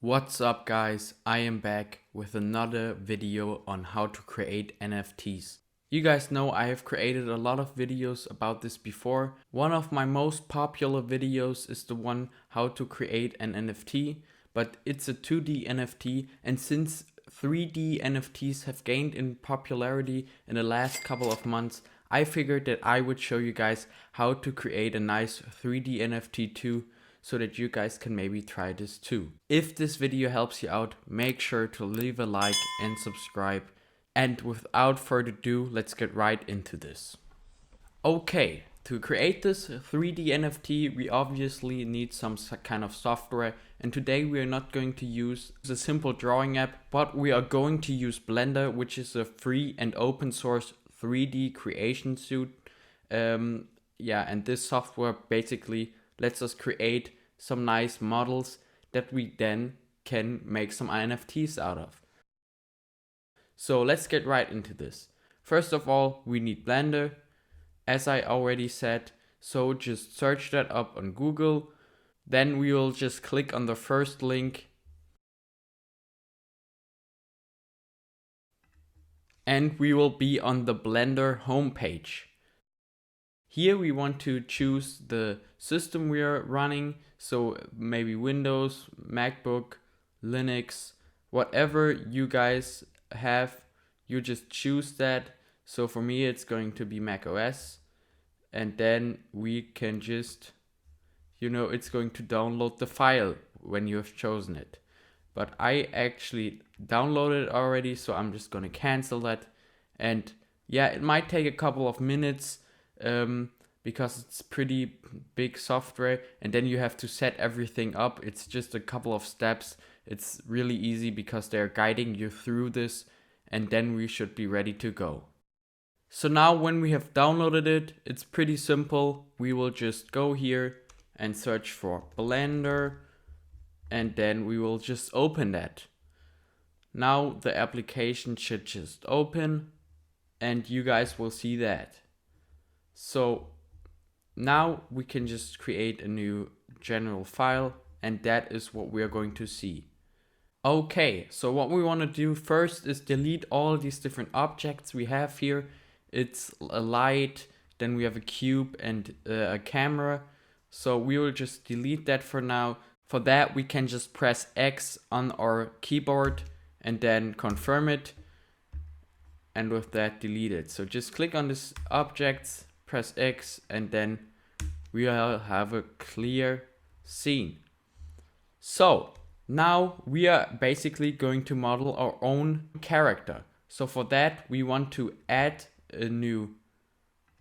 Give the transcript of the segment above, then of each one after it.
What's up guys, I am back with another video on how to create NFTs. You guys know I have created a lot of videos about this before. One of my most popular videos is the one how to create an NFT, but it's a 2D NFT, and since 3D NFTs have gained in popularity in the last couple of months, I figured that I would show you guys how to create a nice 3D NFT too, so that you guys can maybe try this too. If this video helps you out, make sure to leave a like and subscribe. And without further ado, let's get right into this. Okay, to create this 3D NFT, we obviously need some kind of software. And today we are not going to use a simple drawing app, but we are going to use Blender, which is a free and open source 3D creation suite. And this software basically lets us create some nice models that we then can make some NFTs out of. So let's get right into this. First of all, we need Blender, as I already said, so just search that up on Google. Then we will just click on the first link and we will be on the Blender homepage. Here we want to choose the system we are running, so maybe Windows, MacBook, Linux, whatever you guys have, you just choose that. So for me it's going to be Mac OS, and then we can just, it's going to download the file when you have chosen it. But I actually downloaded it already, so I'm just going to cancel that. And yeah, it might take a couple of minutes because it's pretty big software, and then you have to set everything up. It's just a couple of steps. It's really easy because they're guiding you through this, and then we should be ready to go. So now when we have downloaded it, it's pretty simple. We will just go here and search for Blender, and then we will just open that. Now the application should just open, and you guys will see that. So now we can just create a new general file, and that is what we are going to see. Okay, so what we want to do first is delete all these different objects we have here. It's a light, then we have a cube and a camera. So we will just delete that for now. For that we can just press X on our keyboard and then confirm it. And with that, delete it. So just click on this objects, press X, and then we'll have a clear scene. So now we are basically going to model our own character. So for that, we want to add a new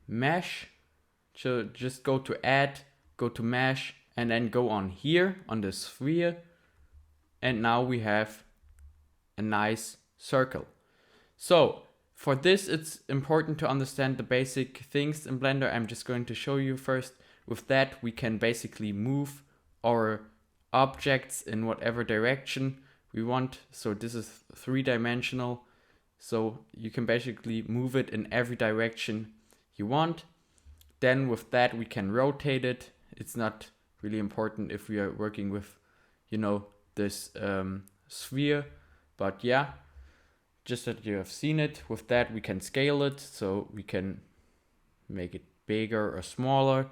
mesh. So just go to add, go to mesh, and then go on here on the sphere. And now we have a nice circle. So for this, it's important to understand the basic things in Blender. I'm just going to show you first. With that, we can basically move our objects in whatever direction we want. So this is 3-dimensional. So you can basically move it in every direction you want. Then with that, we can rotate it. It's not really important if we are working with, this sphere. But yeah, just that you have seen it. With that, we can scale it. So we can make it bigger or smaller.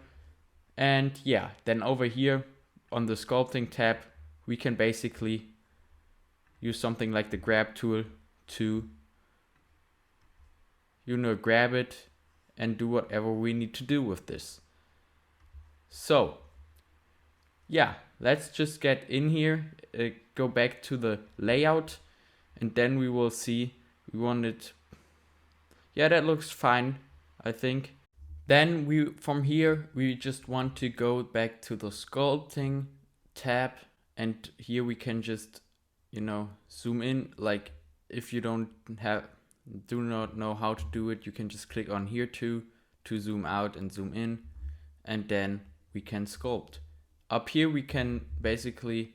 And yeah, then over here on the sculpting tab, we can basically use something like the grab tool to, grab it and do whatever we need to do with this. So yeah, let's just get in here, go back to the layout, and then we will see we want it. Yeah, that looks fine, I think. Then from here, we just want to go back to the sculpting tab, and here we can just, zoom in. Like if you do not know how to do it, you can just click on here to zoom out and zoom in, and then we can sculpt. Up here we can basically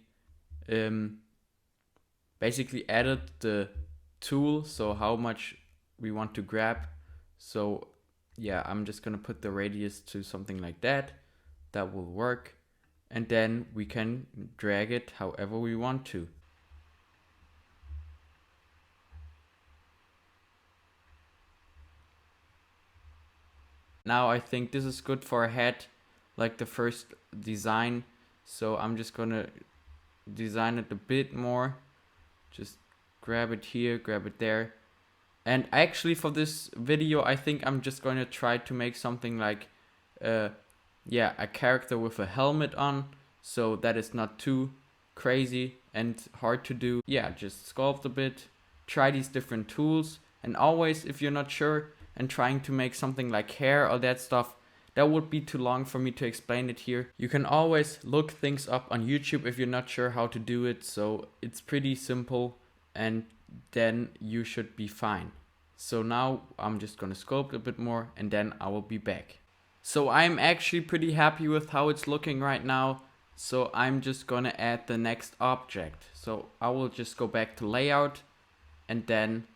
edit the tool, so how much we want to grab. So yeah, I'm just gonna put the radius to something like that. That will work. And then we can drag it however we want to. Now I think this is good for a head, like the first design. So I'm just gonna design it a bit more. Just grab it here, grab it there. And actually for this video, I think I'm just going to try to make something like, a character with a helmet on. So that is not too crazy and hard to do. Yeah, just sculpt a bit, try these different tools. And always, if you're not sure and trying to make something like hair or that stuff, that would be too long for me to explain it here. You can always look things up on YouTube if you're not sure how to do it. So it's pretty simple, and then you should be fine. So now I'm just gonna sculpt a bit more and then I will be back. So I'm actually pretty happy with how it's looking right now. So I'm just gonna add the next object. So I will just go back to layout, and then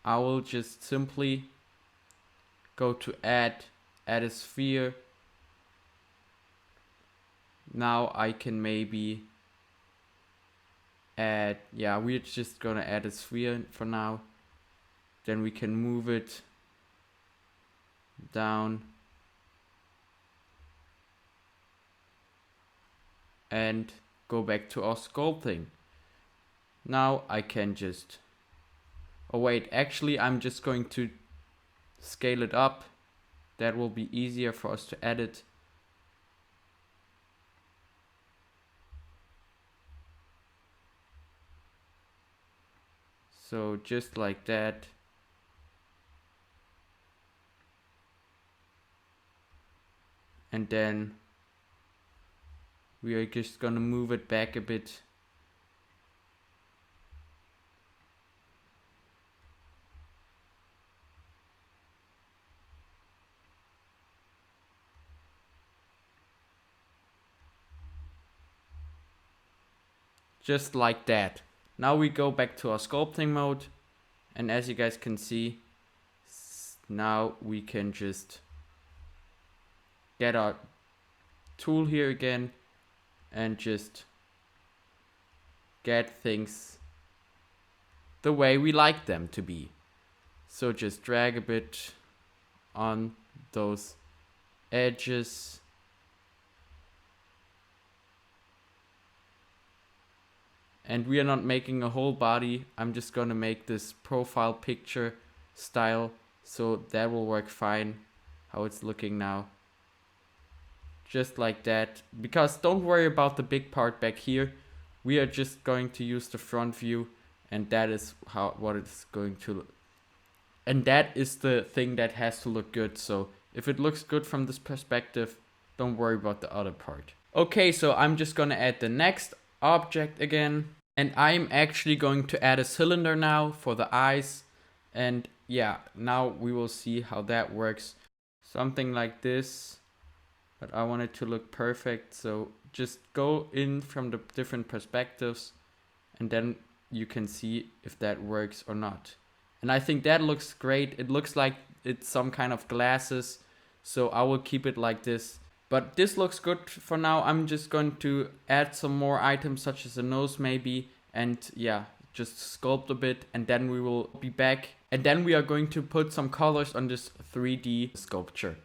I will just simply go to add a sphere. Now I can maybe add, we're just gonna add a sphere for now. Then we can move it down and go back to our sculpting. Now I can just, oh wait, actually I'm just going to scale it up. That will be easier for us to edit. So just like that. And then we are just gonna move it back a bit. Just like that. Now we go back to our sculpting mode, and as you guys can see, now we can just get our tool here again and just get things the way we like them to be. So just drag a bit on those edges. And we are not making a whole body. I'm just gonna make this profile picture style, so that will work fine how it's looking now. Just like that, because don't worry about the big part back here. We are just going to use the front view, and that is what it's going to look. And that is the thing that has to look good. So if it looks good from this perspective, don't worry about the other part. Okay, so I'm just gonna add the next object again, and I'm actually going to add a cylinder now for the eyes. And yeah, now we will see how that works. Something like this. But I want it to look perfect, so just go in from the different perspectives, and then you can see if that works or not. And I think that looks great. It looks like it's some kind of glasses, so I will keep it like this. But this looks good for now. I'm just going to add some more items, such as a nose maybe, and just sculpt a bit, and then we will be back. And then we are going to put some colors on this 3D sculpture.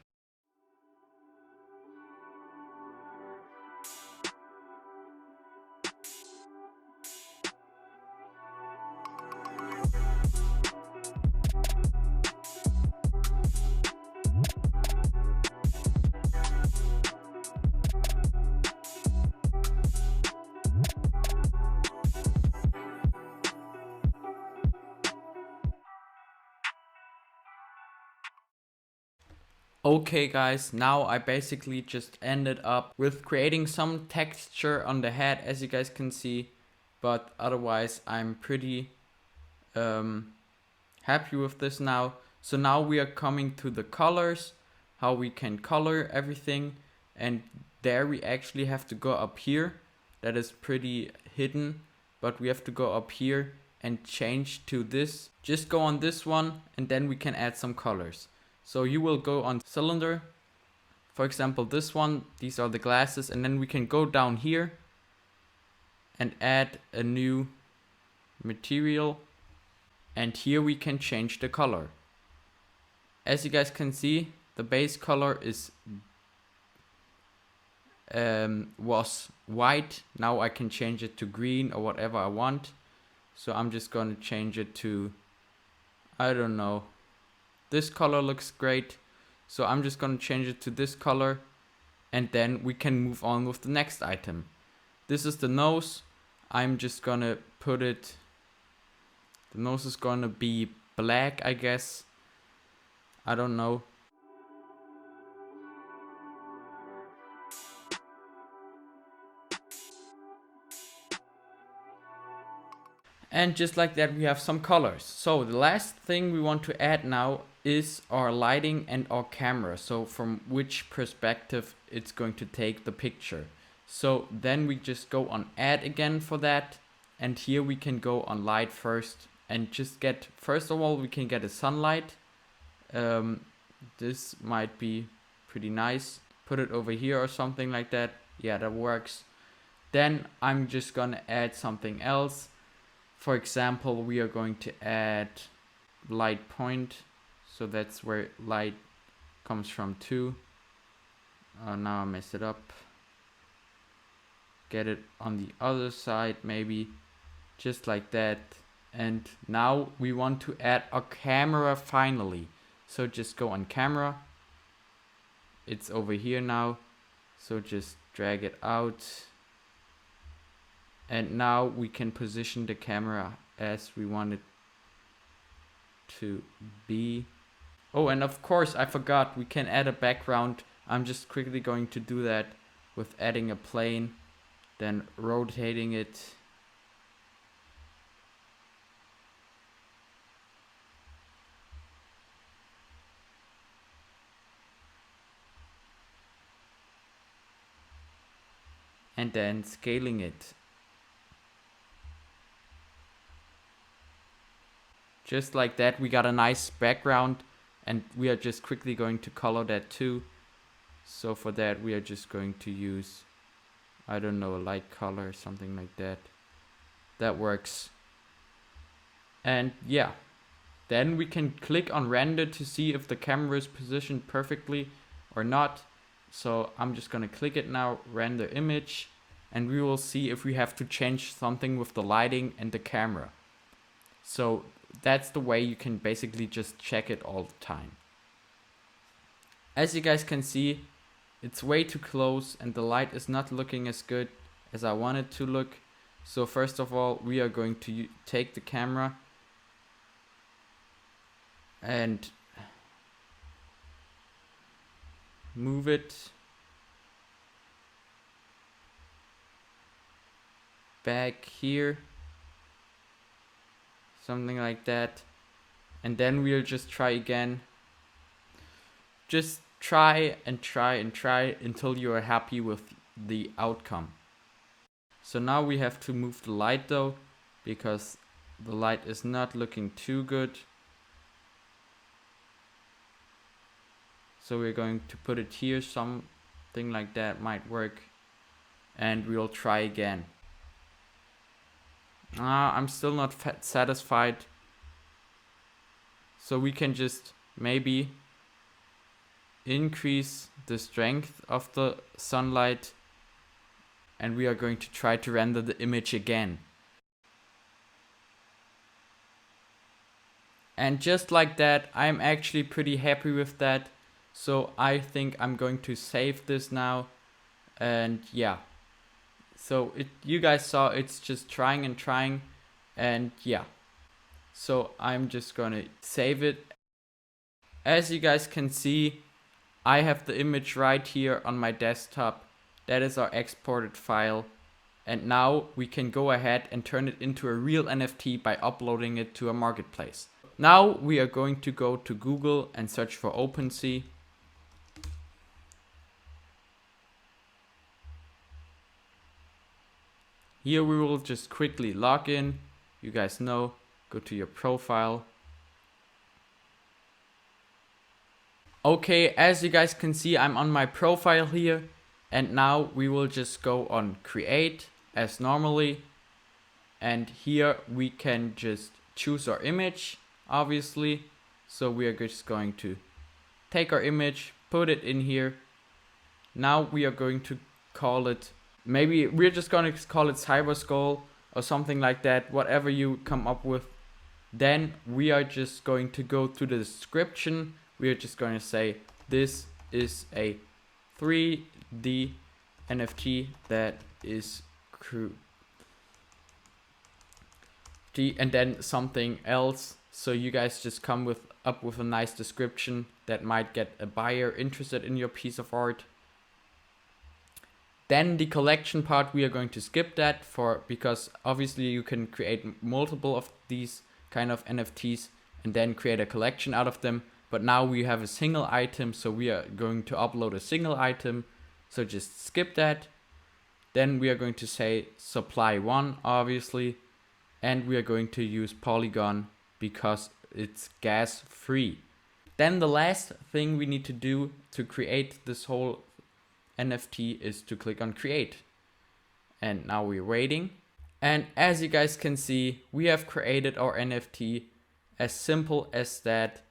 Okay guys, now I basically just ended up with creating some texture on the head, as you guys can see, but otherwise I'm pretty happy with this now. So now we are coming to the colors, how we can color everything, and there we actually have to go up here. That is pretty hidden, but we have to go up here and change to this. Just go on this one, and then we can add some colors. So you will go on cylinder, for example this one, these are the glasses, and then we can go down here and add a new material, and here we can change the color. As you guys can see, the base color is was white. Now I can change it to green or whatever I want. So I'm just going to change it to, I don't know, this color looks great. So I'm just going to change it to this color, and then we can move on with the next item. This is the nose. I'm just going to put it, the nose is going to be black, I guess. I don't know. And just like that, we have some colors. So the last thing we want to add now is our lighting and our camera. So from which perspective it's going to take the picture. So then we just go on add again for that. And here we can go on light first and just get, first of all, we can get a sunlight. This might be pretty nice. Put it over here or something like that. Yeah, that works. Then I'm just gonna add something else. For example, we are going to add light point. So that's where light comes from too. Now I messed it up. Get it on the other side, maybe just like that. And now we want to add a camera finally. So just go on camera. It's over here now. So just drag it out. And now we can position the camera as we want it to be. Oh, and of course I forgot, we can add a background. I'm just quickly going to do that with adding a plane, then rotating it. And then scaling it. Just like that, we got a nice background, and we are just quickly going to color that too. So for that, we are just going to use, I don't know, a light color or something like that. That works. And yeah, then we can click on render to see if the camera is positioned perfectly or not. So I'm just gonna click it now, render image, and we will see if we have to change something with the lighting and the camera. So that's the way you can basically just check it all the time. As you guys can see, it's way too close and the light is not looking as good as I want it to look. So first of all, we are going to take the camera and move it back here. Something like that. And then we'll just try again. Just try and try and try until you are happy with the outcome. So now we have to move the light though, because the light is not looking too good. So we're going to put it here, something like that might work. And we'll try again. I'm still not satisfied. So we can just maybe increase the strength of the sunlight, and we are going to try to render the image again. And just like that, I'm actually pretty happy with that. So I think I'm going to save this now. And yeah. So you guys saw it's just trying and trying, and yeah. So I'm just gonna save it. As you guys can see, I have the image right here on my desktop. That is our exported file. And now we can go ahead and turn it into a real NFT by uploading it to a marketplace. Now we are going to go to Google and search for OpenSea. Here we will just quickly log in. You guys know, go to your profile. Okay, as you guys can see, I'm on my profile here. And now we will just go on create as normally. And here we can just choose our image, obviously. So we are just going to take our image, put it in here. Now we are going to call it, maybe we're just going to call it Cyber Skull or something like that, whatever you come up with. Then we are just going to go to the description. We are just going to say this is a 3D NFT that is and then something else. So you guys just come up with a nice description that might get a buyer interested in your piece of art. Then the collection part, we are going to skip that because obviously you can create multiple of these kind of NFTs and then create a collection out of them. But now we have a single item, so we are going to upload a single item. So just skip that. Then we are going to say supply 1, obviously. And we are going to use Polygon because it's gas free. Then the last thing we need to do to create this whole NFT is to click on create. And now we're waiting. And as you guys can see, we have created our NFT, as simple as that.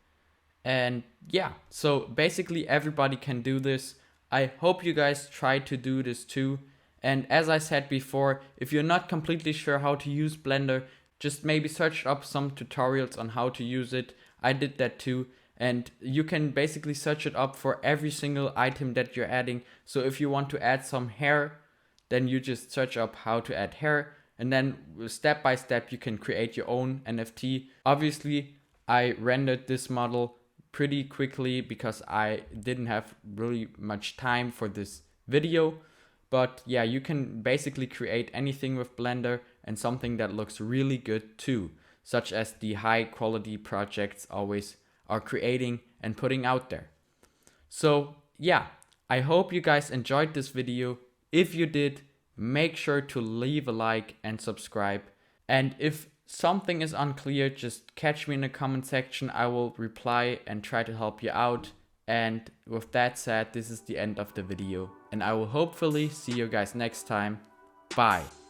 And yeah, so basically everybody can do this. I hope you guys try to do this too. And as I said before, if you're not completely sure how to use Blender, just maybe search up some tutorials on how to use it. I did that too. And you can basically search it up for every single item that you're adding. So if you want to add some hair, then you just search up how to add hair. And then step by step, you can create your own NFT. Obviously, I rendered this model pretty quickly because I didn't have really much time for this video. But yeah, you can basically create anything with Blender and something that looks really good too, such as the high quality projects always are creating and putting out there. So yeah, I hope you guys enjoyed this video. If you did, make sure to leave a like and subscribe. And if something is unclear, just catch me in the comment section. I will reply and try to help you out. And with that said, this is the end of the video. And I will hopefully see you guys next time. Bye.